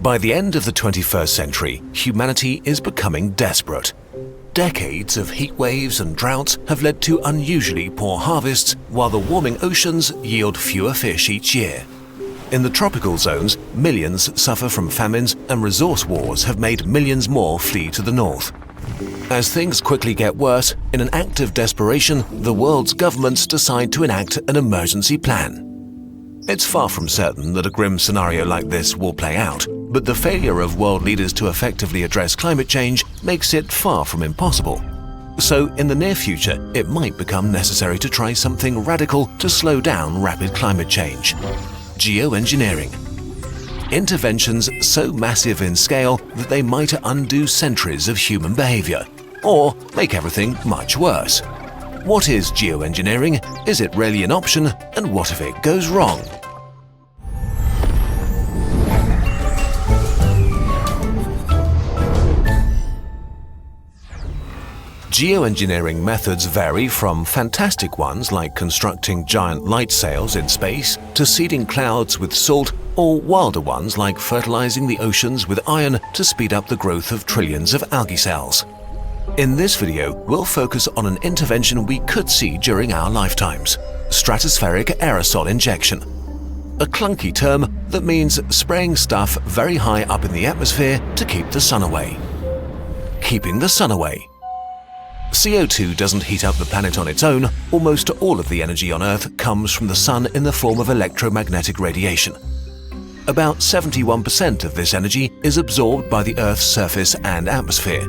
By the end of the 21st century, humanity is becoming desperate. Decades of heat waves and droughts have led to unusually poor harvests, while the warming oceans yield fewer fish each year. In the tropical zones, millions suffer from famines, and resource wars have made millions more flee to the north. As things quickly get worse, in an act of desperation, the world's governments decide to enact an emergency plan. It's far from certain that a grim scenario like this will play out, but the failure of world leaders to effectively address climate change makes it far from impossible. So, in the near future, it might become necessary to try something radical to slow down rapid climate change. Geoengineering. Interventions so massive in scale that they might undo centuries of human behavior, or make everything much worse. What is geoengineering? Is it really an option? And what if it goes wrong? Geoengineering methods vary from fantastic ones like constructing giant light sails in space to seeding clouds with salt, or wilder ones like fertilizing the oceans with iron to speed up the growth of trillions of algae cells. In this video, we'll focus on an intervention we could see during our lifetimes: stratospheric aerosol injection. A clunky term that means spraying stuff very high up in the atmosphere to keep the sun away. Keeping the sun away. CO2 doesn't heat up the planet on its own. Almost all of the energy on Earth comes from the sun in the form of electromagnetic radiation. About 71% of this energy is absorbed by the Earth's surface and atmosphere.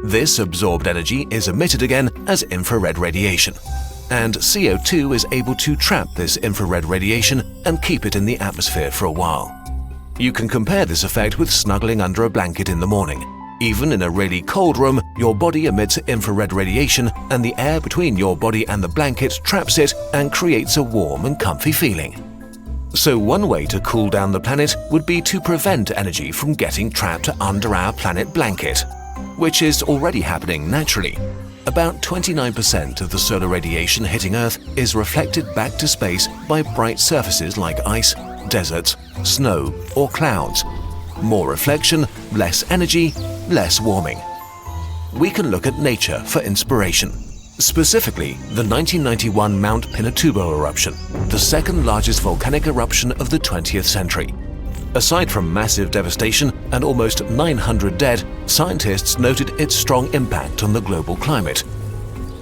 This absorbed energy is emitted again as infrared radiation, and CO2 is able to trap this infrared radiation and keep it in the atmosphere for a while. You can compare this effect with snuggling under a blanket in the morning. Even in a really cold room, your body emits infrared radiation, and the air between your body and the blanket traps it and creates a warm and comfy feeling. So one way to cool down the planet would be to prevent energy from getting trapped under our planet blanket, which is already happening naturally. About 29% of the solar radiation hitting Earth is reflected back to space by bright surfaces like ice, deserts, snow, or clouds. More reflection, less energy, less warming. We can look at nature for inspiration. Specifically, the 1991 Mount Pinatubo eruption, the second largest volcanic eruption of the 20th century. Aside from massive devastation and almost 900 dead, scientists noted its strong impact on the global climate.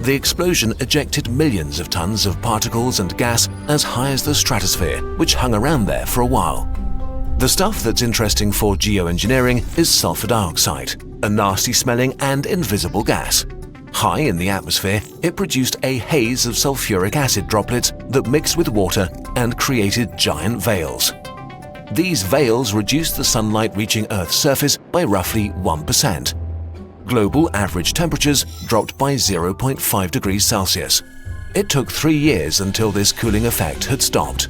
The explosion ejected millions of tons of particles and gas as high as the stratosphere, which hung around there for a while. The stuff that's interesting for geoengineering is sulfur dioxide, a nasty-smelling and invisible gas. High in the atmosphere, it produced a haze of sulfuric acid droplets that mixed with water and created giant veils. These veils reduced the sunlight reaching Earth's surface by roughly 1%. Global average temperatures dropped by 0.5 degrees Celsius. It took 3 years until this cooling effect had stopped.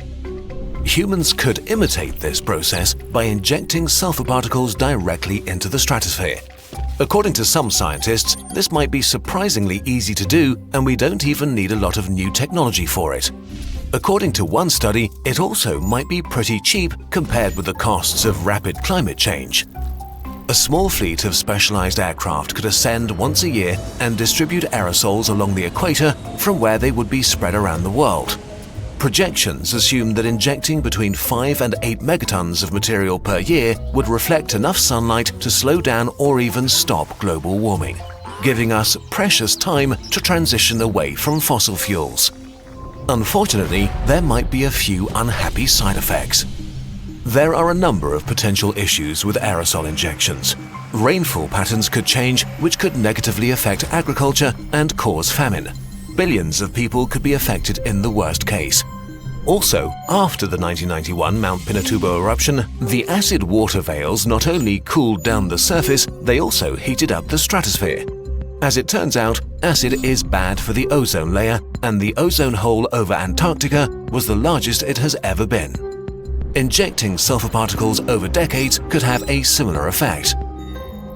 Humans could imitate this process by injecting sulfur particles directly into the stratosphere. According to some scientists, this might be surprisingly easy to do, and we don't even need a lot of new technology for it. According to one study, it also might be pretty cheap compared with the costs of rapid climate change. A small fleet of specialized aircraft could ascend once a year and distribute aerosols along the equator from where they would be spread around the world. Projections assume that injecting between 5 and 8 megatons of material per year would reflect enough sunlight to slow down or even stop global warming, giving us precious time to transition away from fossil fuels. Unfortunately, there might be a few unhappy side effects. There are a number of potential issues with aerosol injections. Rainfall patterns could change, which could negatively affect agriculture and cause famine. Billions of people could be affected in the worst case. Also, after the 1991 Mount Pinatubo eruption, the acid water veils not only cooled down the surface, they also heated up the stratosphere. As it turns out, acid is bad for the ozone layer, and the ozone hole over Antarctica was the largest it has ever been. Injecting sulfur particles over decades could have a similar effect.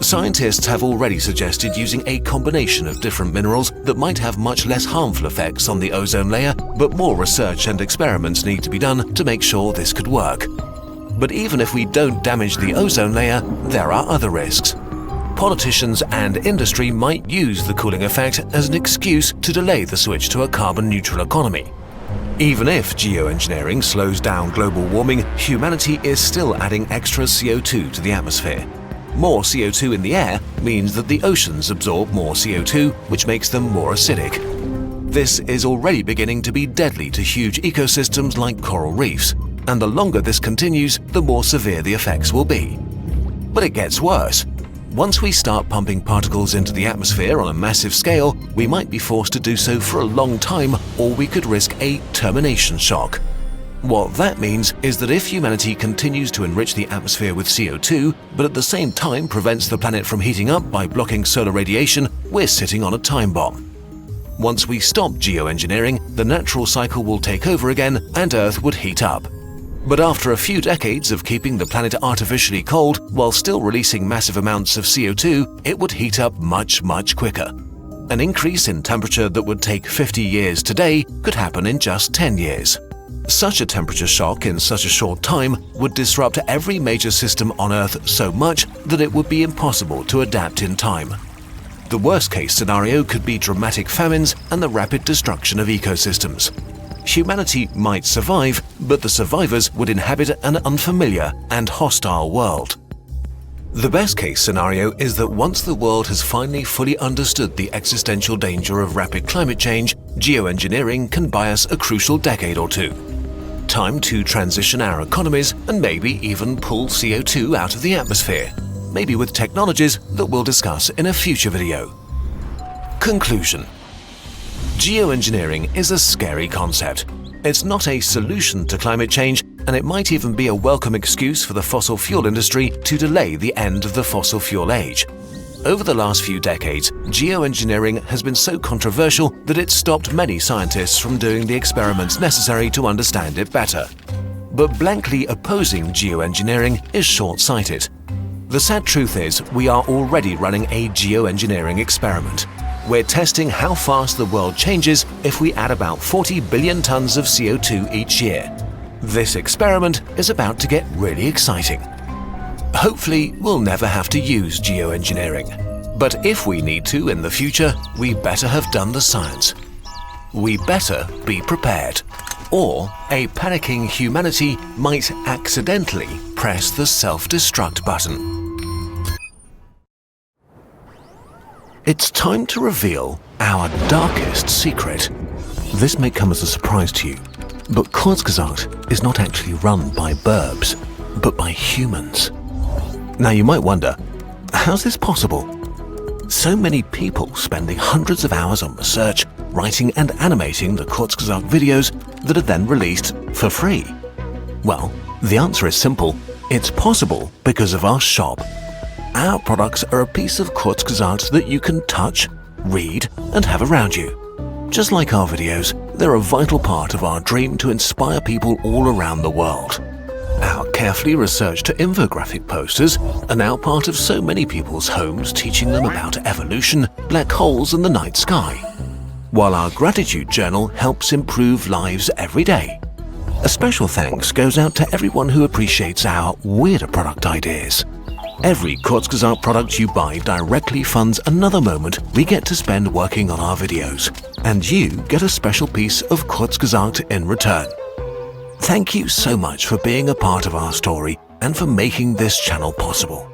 Scientists have already suggested using a combination of different minerals that might have much less harmful effects on the ozone layer, but more research and experiments need to be done to make sure this could work. But even if we don't damage the ozone layer, there are other risks. Politicians and industry might use the cooling effect as an excuse to delay the switch to a carbon-neutral economy. Even if geoengineering slows down global warming, humanity is still adding extra CO2 to the atmosphere. More CO2 in the air means that the oceans absorb more CO2, which makes them more acidic. This is already beginning to be deadly to huge ecosystems like coral reefs, and the longer this continues, the more severe the effects will be. But it gets worse. Once we start pumping particles into the atmosphere on a massive scale, we might be forced to do so for a long time, or we could risk a termination shock. What that means is that if humanity continues to enrich the atmosphere with CO2, but at the same time prevents the planet from heating up by blocking solar radiation, we're sitting on a time bomb. Once we stop geoengineering, the natural cycle will take over again and Earth would heat up. But after a few decades of keeping the planet artificially cold while still releasing massive amounts of CO2, it would heat up much quicker. An increase in temperature that would take 50 years today could happen in just 10 years. Such a temperature shock in such a short time would disrupt every major system on Earth so much that it would be impossible to adapt in time. The worst-case scenario could be dramatic famines and the rapid destruction of ecosystems. Humanity might survive, but the survivors would inhabit an unfamiliar and hostile world. The best-case scenario is that once the world has finally fully understood the existential danger of rapid climate change, geoengineering can buy us a crucial decade or two. Time to transition our economies and maybe even pull CO2 out of the atmosphere, maybe with technologies that we'll discuss in a future video. Conclusion. Geoengineering is a scary concept. It's not a solution to climate change, and it might even be a welcome excuse for the fossil fuel industry to delay the end of the fossil fuel age. Over the last few decades, geoengineering has been so controversial that it's stopped many scientists from doing the experiments necessary to understand it better. But blankly opposing geoengineering is short-sighted. The sad truth is, we are already running a geoengineering experiment. We're testing how fast the world changes if we add about 40 billion tons of CO2 each year. This experiment is about to get really exciting. Hopefully, we'll never have to use geoengineering. But if we need to in the future, we better have done the science. We better be prepared. Or a panicking humanity might accidentally press the self-destruct button. It's time to reveal our darkest secret. This may come as a surprise to you, but Kurzgesagt is not actually run by burbs, but by humans. Now you might wonder, how's this possible? So many people spending hundreds of hours on research, writing and animating the Kurzgesagt videos that are then released for free. Well, the answer is simple. It's possible because of our shop. Our products are a piece of Kurzgesagt that you can touch, read, and have around you. Just like our videos, they're a vital part of our dream to inspire people all around the world. Our carefully researched infographic posters are now part of so many people's homes, teaching them about evolution, black holes, and the night sky. While our gratitude journal helps improve lives every day. A special thanks goes out to everyone who appreciates our weirder product ideas. Every Kurzgesagt product you buy directly funds another moment we get to spend working on our videos, and you get a special piece of Kurzgesagt in return. Thank you so much for being a part of our story and for making this channel possible.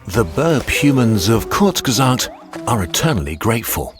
The burp humans of Kurzgesagt are eternally grateful.